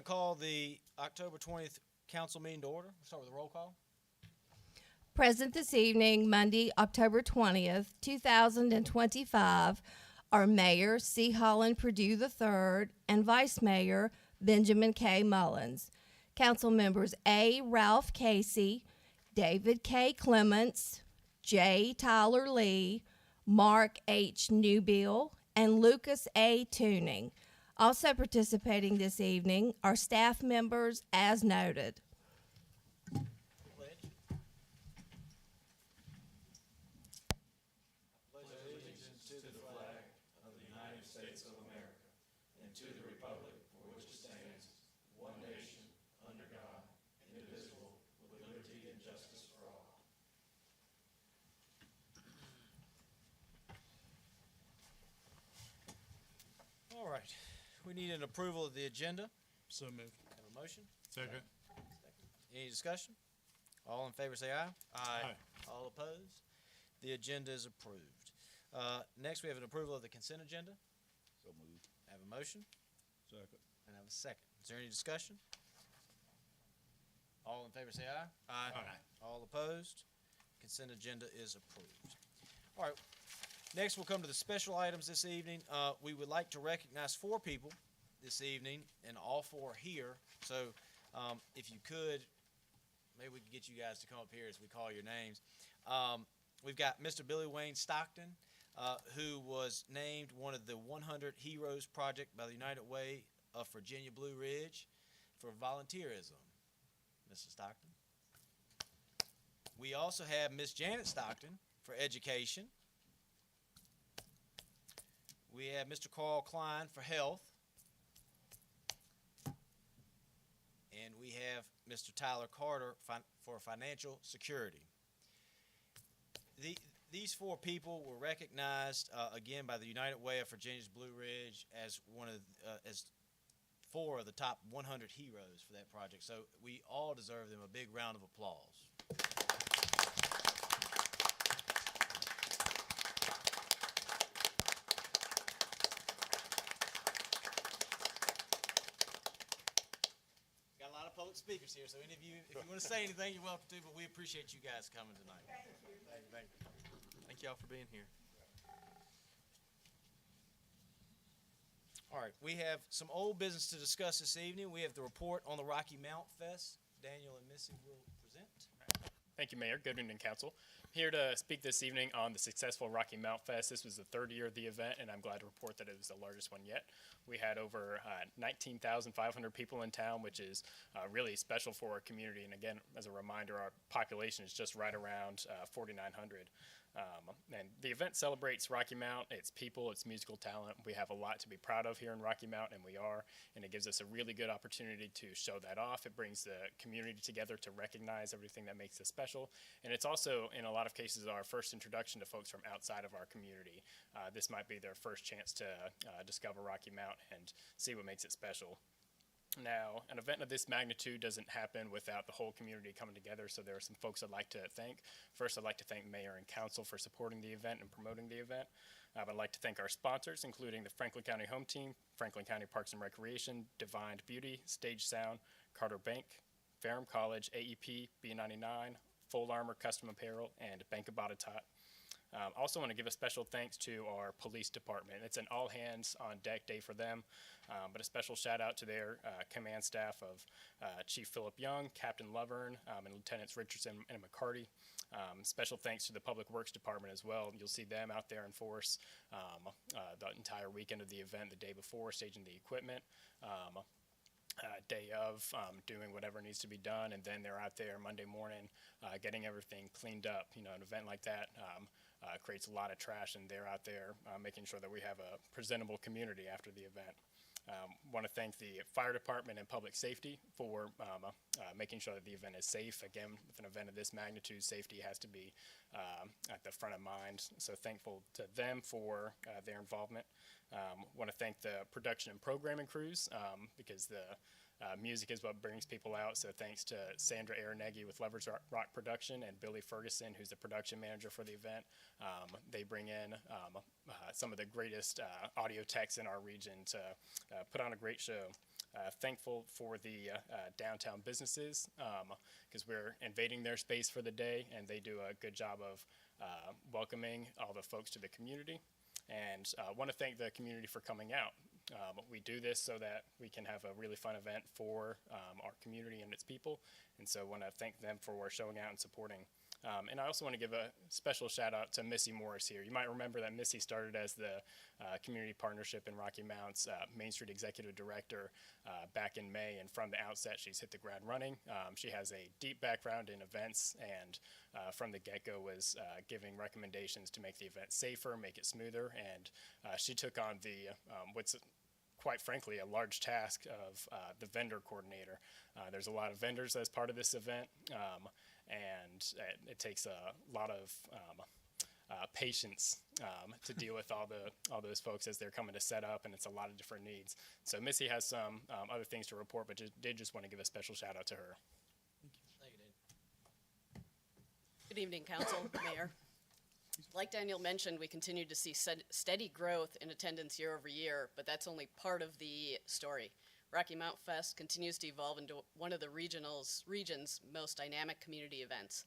call the October 20th council meeting to order. We'll start with a roll call. Present this evening, Monday, October 20th, 2025, are Mayor C. Holland Purdue III and Vice Mayor Benjamin K. Mullins. Council members A. Ralph Casey, David K. Clements, J. Tyler Lee, Mark H. Newbill, and Lucas A. Tuning. Also participating this evening are staff members as noted. All right. We need an approval of the agenda. So moved. Have a motion? Second. Any discussion? All in favor say aye. Aye. All opposed? The agenda is approved. Next, we have an approval of the consent agenda. So moved. Have a motion Second. and have a second. Is there any discussion? All in favor say aye. Aye. All opposed? Consent agenda is approved. All right. Next, we'll come to the special items this evening. We would like to recognize 4 people this evening, and all 4 are here. So if you could, maybe we could get you guys to come up here as we call your names. We've got Mr. Billy Wayne Stockton, who was named one of the 100 Heroes Project by the United Way of Virginia Blue Ridge for volunteerism. Mr. Stockton. We also have Miss Janet Stockton for education. We have Mr. Carl Klein for health. And we have Mr. Tyler Carter for financial security. These 4 people were recognized again by the United Way of Virginia's Blue Ridge as as 4 of the top 100 heroes for that project. So we all deserve them a big round of applause. Got a lot of public speakers here, so any of you, if you want to say anything, you're welcome to, but we appreciate you guys coming tonight. Thank you. Thank you. Thank y'all for being here. All right, we have some old business to discuss this evening. We have the report on the Rocky Mount Fest. Daniel and Missy will present. Thank you, Mayor. Good evening, Council. Here to speak this evening on the successful Rocky Mount Fest. This was the 3rd year of the event, and I'm glad to report that it was the largest one yet. We had over 19,500 people in town, which is really special for our community. And again, as a reminder, our population is just right around 4,900. And the event celebrates Rocky Mount, its people, its musical talent. We have a lot to be proud of here in Rocky Mount, and we are. And it gives us a really good opportunity to show that off. It brings the community together to recognize everything that makes us special. And it's also, in a lot of cases, our first introduction to folks from outside of our community. This might be their first chance to discover Rocky Mount and see what makes it special. Now, an event of this magnitude doesn't happen without the whole community coming together, so there are some folks I'd like to thank. First, I'd like to thank Mayor and Council for supporting the event and promoting the event. I'd like to thank our sponsors, including the Franklin County Home Team, Franklin County Parks and Recreation, Divine Beauty, Stage Sound, Carter Bank, Ferrum College, AEP, B99, Full Armor Custom Apparel, and Bank of Botetourt. Also want to give a special thanks to our police department. It's an all-hands-on-deck day for them, but a special shout-out to their command staff of Chief Philip Young, Captain Lovern, and Lieutenants Richardson and McCarty. Special thanks to the Public Works Department as well. You'll see them out there in force the entire weekend of the event, the day before, staging the equipment. Day of doing whatever needs to be done, and then they're out there Monday morning getting everything cleaned up. You know, an event like that creates a lot of trash, and they're out there making sure that we have a presentable community after the event. Want to thank the fire department and public safety for making sure that the event is safe. Again, with an event of this magnitude, safety has to be at the front of mind. So thankful to them for their involvement. Want to thank the production and programming crews because the music is what brings people out. So thanks to Sandra Aroneggi with Leverage Rock Production and Billy Ferguson, who's the production manager for the event. They bring in some of the greatest audio techs in our region to put on a great show. thankful for the downtown businesses because we're invading their space for the day, and they do a good job of welcoming all the folks to the community. And want to thank the community for coming out. We do this so that we can have a really fun event for our community and its people, and so want to thank them for showing out and supporting. And I also want to give a special shout out to Missy Morris here. You might remember that Missy started as the Community Partnership in Rocky Mount's Main Street Executive Director back in May, and from the outset she's hit the ground running. She has a deep background in events, and from the get-go was giving recommendations to make the event safer, make it smoother, and she took on the what's quite frankly a large task of the vendor coordinator. There's a lot of vendors as part of this event, and it takes a lot of patience to deal with all those folks as they're coming to set up, and it's a lot of different needs. So Missy has some other things to report, but did just want to give a special shout out to her. Thank you, Dan. Good evening, Council, Mayor. Like Daniel mentioned, we continue to see steady growth in attendance year over year, but that's only part of the story. Rocky Mount Fest continues to evolve into one of the region's most dynamic community events.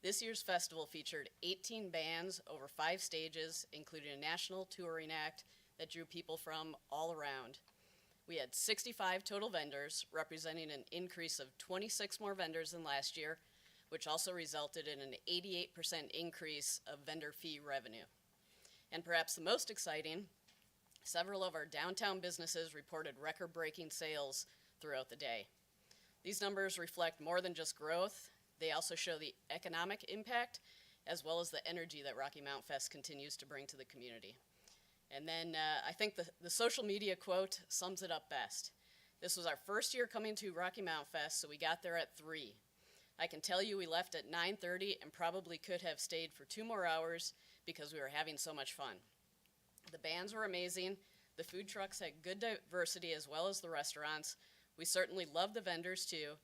This year's festival featured 18 bands over 5 stages, including a national touring act that drew people from all around. We had 65 total vendors, representing an increase of 26 more vendors than last year, which also resulted in an 88% increase of vendor fee revenue. And perhaps the most exciting, several of our downtown businesses reported record-breaking sales throughout the day. These numbers reflect more than just growth. They also show the economic impact as well as the energy that Rocky Mount Fest continues to bring to the community. And then I think the social media quote sums it up best. This was our first year coming to Rocky Mount Fest, so we got there at 3. I can tell you we left at 9:30 and probably could have stayed for 2 more hours because we were having so much fun. The bands were amazing. The food trucks had good diversity as well as the restaurants. We certainly loved the vendors too.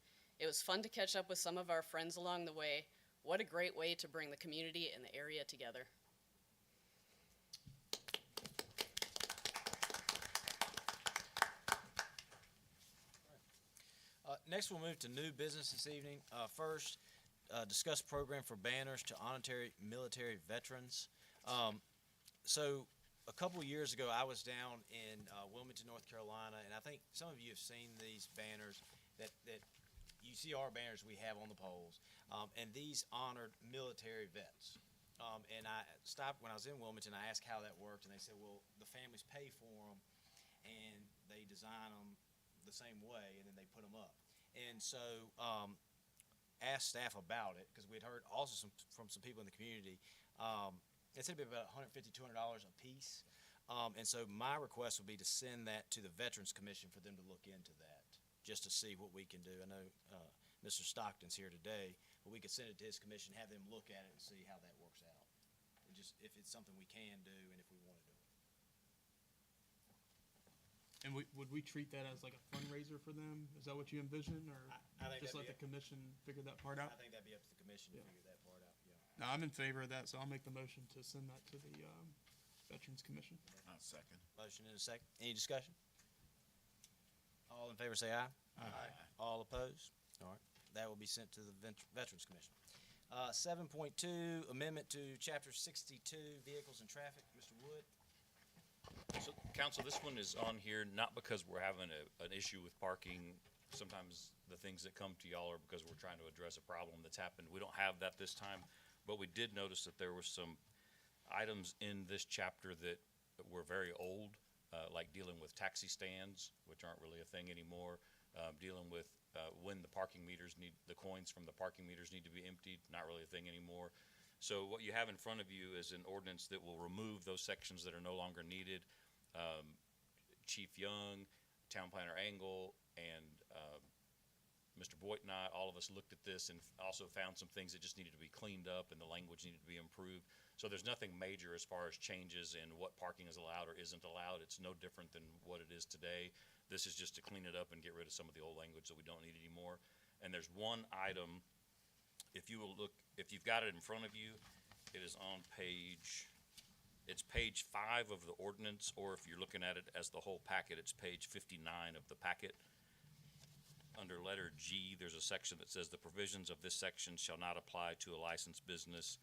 It was fun to catch up with some of our friends along the way. What a great way to bring the community and the area together. Next, we'll move to new business this evening. First, discuss program for banners to honorary military veterans. So a couple of years ago, I was down in Wilmington, North Carolina, and I think some of you have seen these banners that you see our banners we have on the poles, and these honored military vets. And I stopped when I was in Wilmington. I asked how that worked, and they said, well, the families pay for them, and they design them the same way, and then they put them up. And so asked staff about it, because we'd heard also from some people in the community. It said it'd be about $150, $200 a piece. And so my request would be to send that to the Veterans Commission for them to look into that, just to see what we can do. I know Mr. Stockton's here today, but we could send it to his commission, have them look at it and see how that works out. And just if it's something we can do and if we want to do it. And would we treat that as like a fundraiser for them? Is that what you envision, or I think just that'd let the be commission figure that part out? I think that'd be up to the commission to Yeah. figure that part out, yeah. No, I'm in favor of that, so I'll make the motion to send that to the Veterans Commission. I'll second. Motion in a second. Any discussion? All in favor say aye. Aye. All opposed? All right. That will be sent to the Veterans Commission. 7.2, amendment to Chapter 62, Vehicles and Traffic. Mr. Wood? So, council, this one is on here not because we're having an issue with parking. Sometimes the things that come to y'all are because we're trying to address a problem that's happened. We don't have that this time, but we did notice that there were some items in this chapter that were very old, like dealing with taxi stands, which aren't really a thing anymore, dealing with when the parking meters the coins from the parking meters need to be emptied, not really a thing anymore. So what you have in front of you is an ordinance that will remove those sections that are no longer needed. Chief Young, Town Planner Engel, and Mr. Boyd and I, all of us looked at this and also found some things that just needed to be cleaned up and the language needed to be improved. So there's nothing major as far as changes in what parking is allowed or isn't allowed. It's no different than what it is today. This is just to clean it up and get rid of some of the old language that we don't need anymore. And there's one item, if you will look, if you've got it in front of you, it is on it's page 5 of the ordinance, or if you're looking at it as the whole packet, it's page 59 of the packet. under letter G, there's a section that says the provisions of this section shall not apply to a licensed business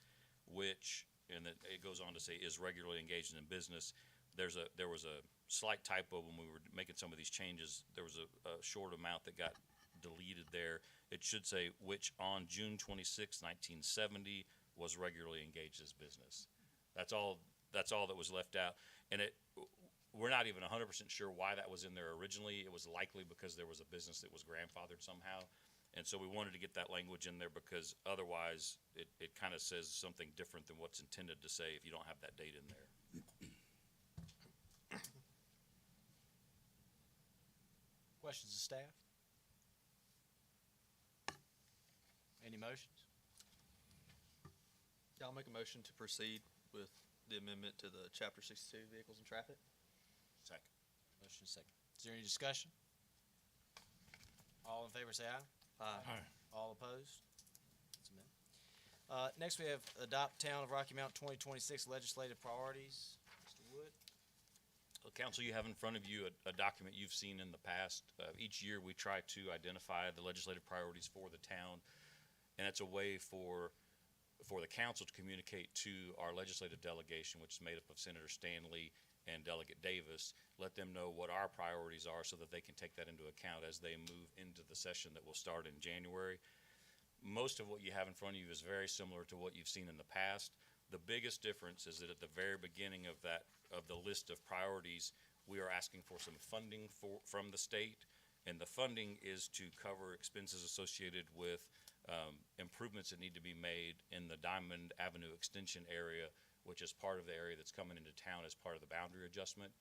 which, and it goes on to say, is regularly engaged in business. There was a slight typo when we were making some of these changes. There was a short amount that got deleted there. It should say, which on June 26, 1970, was regularly engaged as business. That's all that was left out. And we're not even 100% sure why that was in there originally. It was likely because there was a business that was grandfathered somehow. And so we wanted to get that language in there because otherwise it kind of says something different than what's intended to say if you don't have that date in there. Questions of staff? Any motions? Yeah, I'll make a motion to proceed with the amendment to the Chapter 62 Vehicles and Traffic. Second. Motion second. Is there any discussion? All in favor say aye. Aye. All opposed? That's amended. Next we have adopt Town of Rocky Mount 2026 legislative priorities. Mr. Wood? Well, Council, you have in front of you a document you've seen in the past. Each year, we try to identify the legislative priorities for the town, and it's a way for the council to communicate to our legislative delegation, which is made up of Senator Stanley and Delegate Davis, let them know what our priorities are so that they can take that into account as they move into the session that will start in January. Most of what you have in front of you is very similar to what you've seen in the past. The biggest difference is that at the very beginning of the list of priorities, we are asking for some funding from the state, and the funding is to cover expenses associated with improvements that need to be made in the Diamond Avenue Extension area, which is part of the area that's coming into town as part of the boundary adjustment.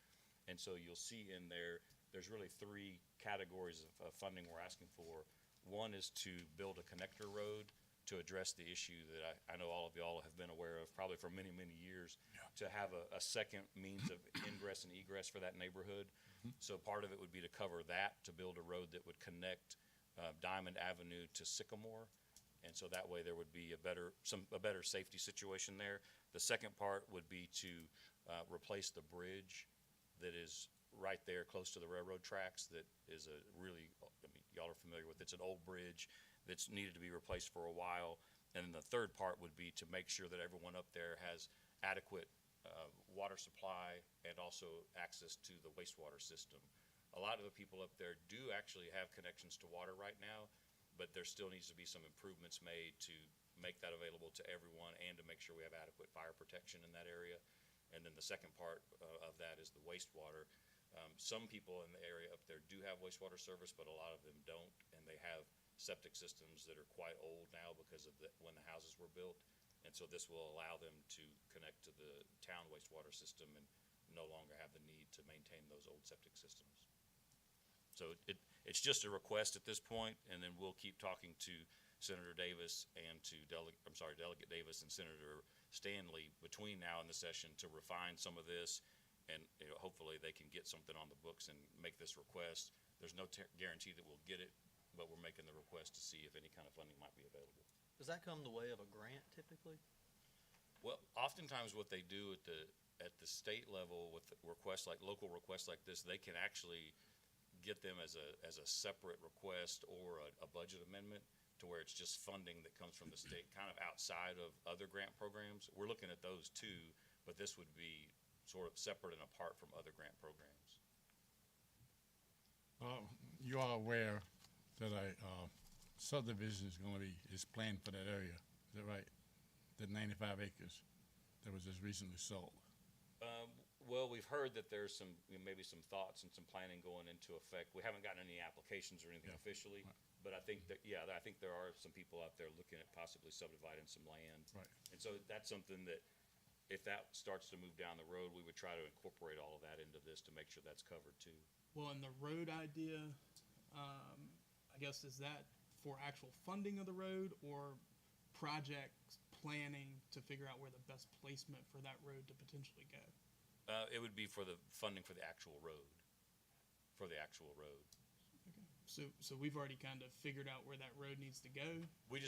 And so you'll see in there's really three categories of funding we're asking for. One is to build a connector road to address the issue that I know all of y'all have been aware of probably for many, many years, to have a second means of ingress and egress for that neighborhood. So part of it would be to cover that, to build a road that would connect Diamond Avenue to Sycamore. And so that way there would be a better safety situation there. The second part would be to replace the bridge that is right there close to the railroad tracks. That is y'all are familiar with. It's an old bridge that's needed to be replaced for a while. And then the third part would be to make sure that everyone up there has adequate water supply and also access to the wastewater system. A lot of the people up there do actually have connections to water right now, but there still needs to be some improvements made to make that available to everyone and to make sure we have adequate fire protection in that area. And then the second part of that is the wastewater. Some people in the area up there do have wastewater service, but a lot of them don't, and they have septic systems that are quite old now because of when the houses were built. And so this will allow them to connect to the town wastewater system and no longer have the need to maintain those old septic systems. So it's just a request at this point, and then we'll keep talking to Senator Davis and Delegate Davis and Senator Stanley between now and the session to refine some of this, and hopefully they can get something on the books and make this request. There's no guarantee that we'll get it, but we're making the request to see if any kind of funding might be available. Does that come the way of a grant typically? Well, oftentimes what they do at the state level with requests like local requests like this, they can actually get them as a separate request or a budget amendment to where it's just funding that comes from the state, kind of outside of other grant programs. We're looking at those too, but this would be sort of separate and apart from other grant programs. You are aware that a subdivision is planned for that area, is that right? The 95 acres that was just recently sold. Well, we've heard that there's maybe some thoughts and some planning going into effect. We haven't gotten any applications or anything officially, but I think that, I think there are some people out there looking at possibly subdividing some land. Right. And so that's something that if that starts to move down the road, we would try to incorporate all of that into this to make sure that's covered too. Well, and the road idea, I guess, is that for actual funding of the road or project planning to figure out where the best placement for that road to potentially go? It would be for the funding for the actual road. Okay. So we've already kind of figured out where that road needs to go. We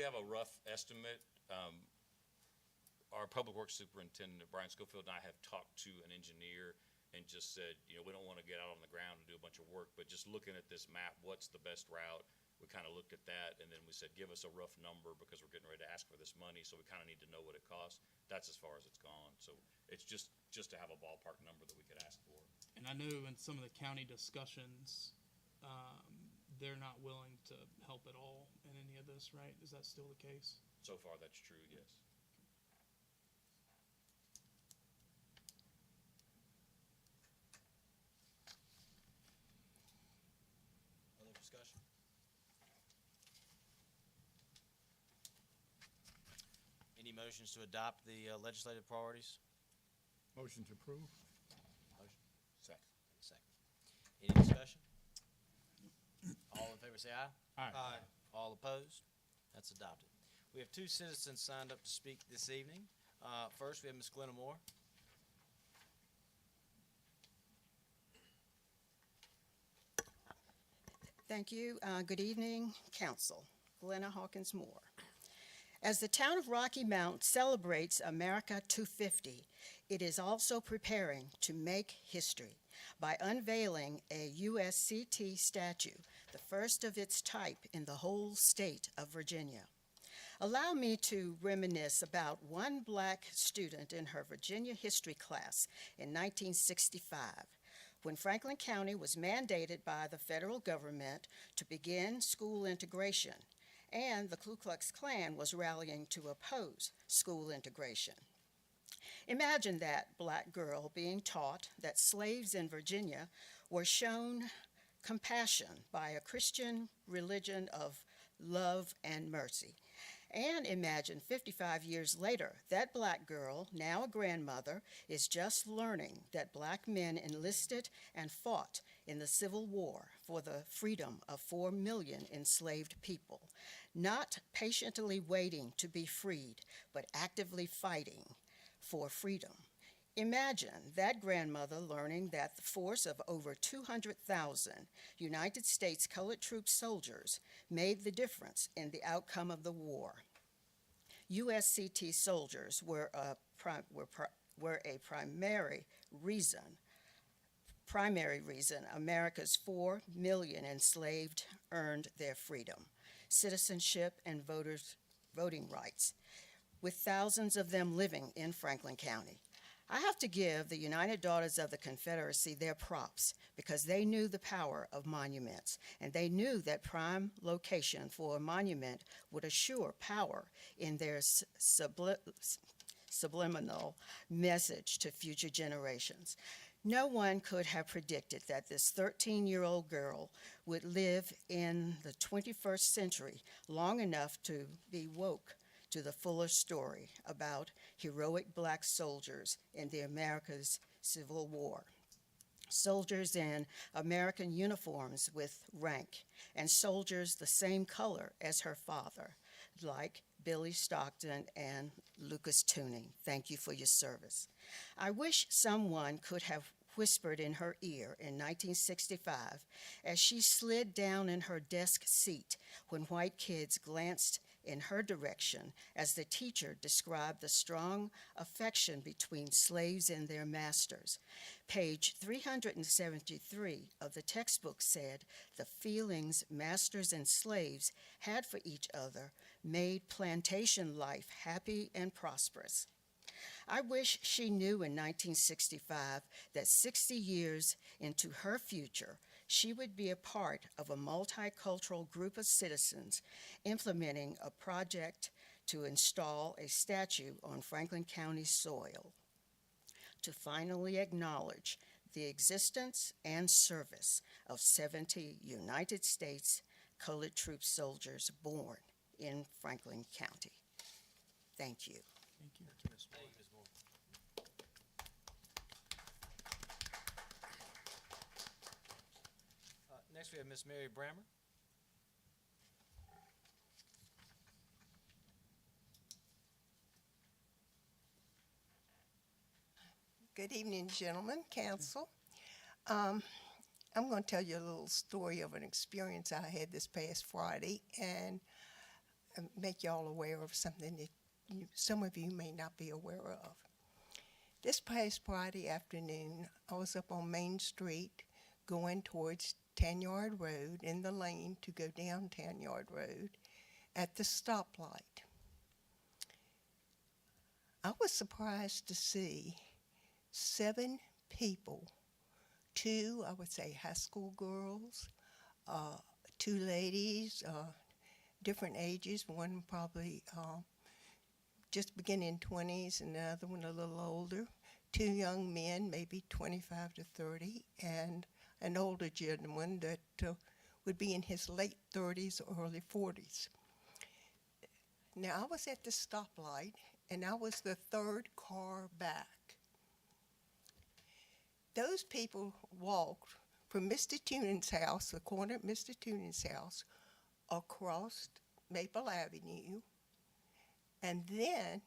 have a rough estimate. Our public works superintendent, Brian Schofield, and I have talked to an engineer, and just said, we don't want to get out on the ground and do a bunch of work, but just looking at this map, what's the best route? We kind of looked at that, and then we said, give us a rough number because we're getting ready to ask for this money, so we kind of need to know what it costs. That's as far as it's gone. So it's just to have a ballpark number that we could ask for. And I know in some of the county discussions, they're not willing to help at all in any of this, right? Is that still the case? So far, that's true, yes. Other discussion? Any motions to adopt the legislative priorities? Motion to approve? Motion. Second. Second. Any discussion? All in favor say aye. Aye. All opposed? That's adopted. We have two citizens signed up to speak this evening. First, we have Ms. Glenna Moore. Thank you. Good evening, Council. Glenna Hawkins Moore. As the town of Rocky Mount celebrates America 250, it is also preparing to make history by unveiling a USCT statue, the first of its type in the whole state of Virginia. Allow me to reminisce about one black student in her Virginia history class in 1965, when Franklin County was mandated by the federal government to begin school integration, and the Ku Klux Klan was rallying to oppose school integration. Imagine that black girl being taught that slaves in Virginia were shown compassion by a Christian religion of love and mercy. And imagine 55 years later, that black girl, now a grandmother, is just learning that black men enlisted and fought in the Civil War for the freedom of 4 million enslaved people, not patiently waiting to be freed, but actively fighting for freedom. Imagine that grandmother learning that the force of over 200,000 United States colored troop soldiers made the difference in the outcome of the war. USCT soldiers were a primary reason America's 4 million enslaved earned their freedom, citizenship, and voting rights, with thousands of them living in Franklin County. I have to give the United Daughters of the Confederacy their props because they knew the power of monuments, and they knew that prime location for a monument would assure power in their subliminal message to future generations. No one could have predicted that this 13-year-old girl would live in the 21st century long enough to be woke to the fuller story about heroic black soldiers in the America's Civil War. Soldiers in American uniforms with rank, and soldiers the same color as her father, like Billy Stockton and Lucas Tuning. Thank you for your service. I wish someone could have whispered in her ear in 1965 as she slid down in her desk seat when white kids glanced in her direction as the teacher described the strong affection between slaves and their masters. Page 373 of the textbook said the feelings masters and slaves had for each other made plantation life happy and prosperous. I wish she knew in 1965 that 60 years into her future, she would be a part of a multicultural group of citizens implementing a project to install a statue on Franklin County soil to finally acknowledge the existence and service of 70 United States colored troop soldiers born in Franklin County. Thank you. Thank you. Thank you, Ms. Moore. Next, we have Ms. Mary Brammer. Good evening, gentlemen, council. I'm going to tell you a little story of an experience I had this past Friday and make y'all aware of something that some of you may not be aware of. This past Friday afternoon, I was up on Main Street going towards Tanyard Road in the lane to go down Tanyard Road at the stoplight. I was surprised to see 7 people, 2, I would say, high school girls, 2 ladies, different ages, one probably just beginning 20s and the other one a little older, 2 young men, maybe 25 to 30, and an older gentleman that would be in his late 30s or early 40s. Now, I was at the stoplight, and I was the 3rd car back. Those people walked from Mr. Tuning's house, the corner of Mr. Tuning's house, across Maple Avenue, and then,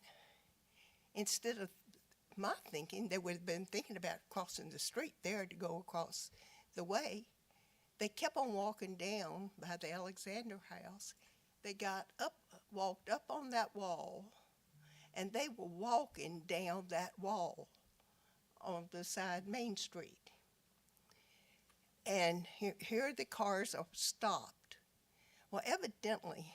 instead of my thinking, they would have been thinking about crossing the street there to go across the way. They kept on walking down by the Alexander house. They got up, walked up on that wall, and they were walking down that wall on the side Main Street. And here the cars are stopped. Well, evidently,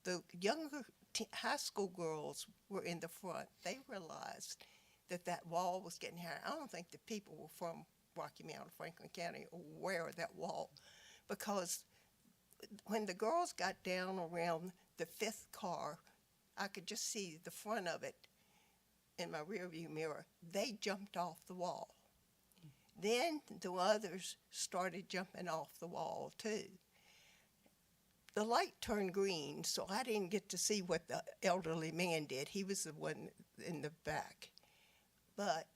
the younger high school girls were in the front. They realized that that wall was getting higher. I don't think the people were from Rocky Mount, Franklin County, aware of that wall, because when the girls got down around the 5th car, I could just see the front of it in my rearview mirror. They jumped off the wall. Then the others started jumping off the wall too. The light turned green, so I didn't get to see what the elderly man did. He was the one in the back. But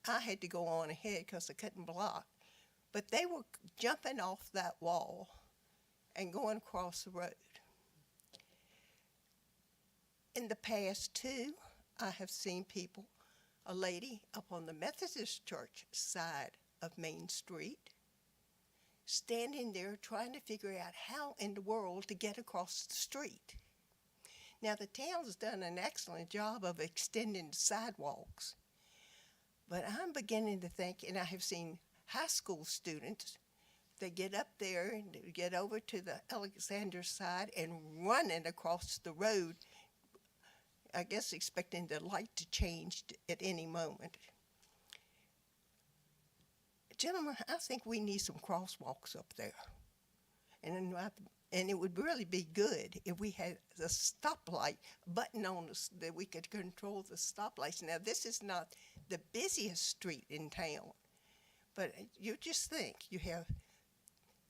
I had to go on ahead because I couldn't block. But they were jumping off that wall and going across the road. In the past, too, I have seen people, a lady up on the Methodist Church side of Main Street, standing there trying to figure out how in the world to get across the street. Now, the town's done an excellent job of extending the sidewalks, but I'm beginning to think, and I have seen high school students, they get up there and get over to the Alexander side and running across the road, I guess expecting the light to change at any moment. Gentlemen, I think we need some crosswalks up there. And it would really be good if we had a stoplight button on us that we could control the stoplights. Now, this is not the busiest street in town, but you just think you have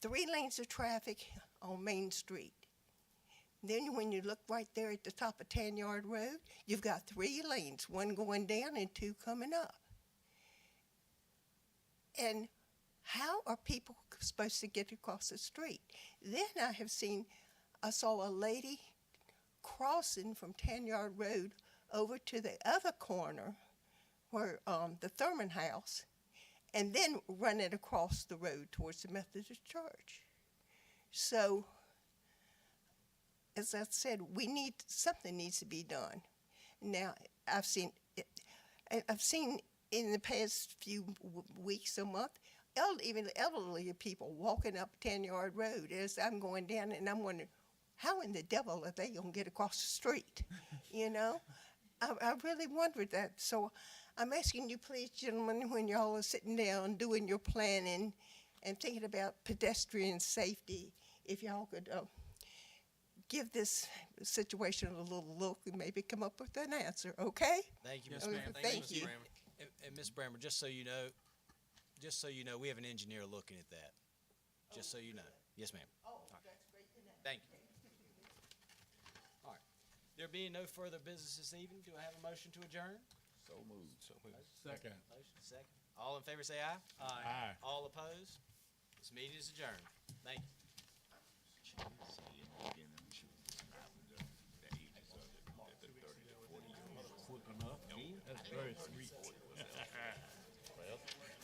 3 lanes of traffic on Main Street. Then when you look right there at the top of Tanyard Road, you've got 3 lanes, 1 going down and 2 coming up. And how are people supposed to get across the street? Then I saw a lady crossing from Tanyard Road over to the other corner where the Thurman house, and then running across the road towards the Methodist Church. So, as I said, something needs to be done. Now, I've seen in the past few weeks or month, even elderly people walking up Tanyard Road as I'm going down, and I'm wondering, how in the devil are they going to get across the street? You know? I really wondered that. So I'm asking you, please, gentlemen, when y'all are sitting down doing your planning and thinking about pedestrian safety, if y'all could give this situation a little look and maybe come up with an answer, okay? Thank you, Yes, Ms. ma'am. Brammer. Thank you. And Ms. Brammer, just so you know, we have an engineer looking at that. Just so you know. Yes, ma'am. Oh, that's great to know. Thank you. All right. There being no further business this evening, do I have a motion to adjourn? So moved. Second. Motion second. All in favor say aye. Aye. All opposed? This meeting is adjourned. Thank you. That's very sweet.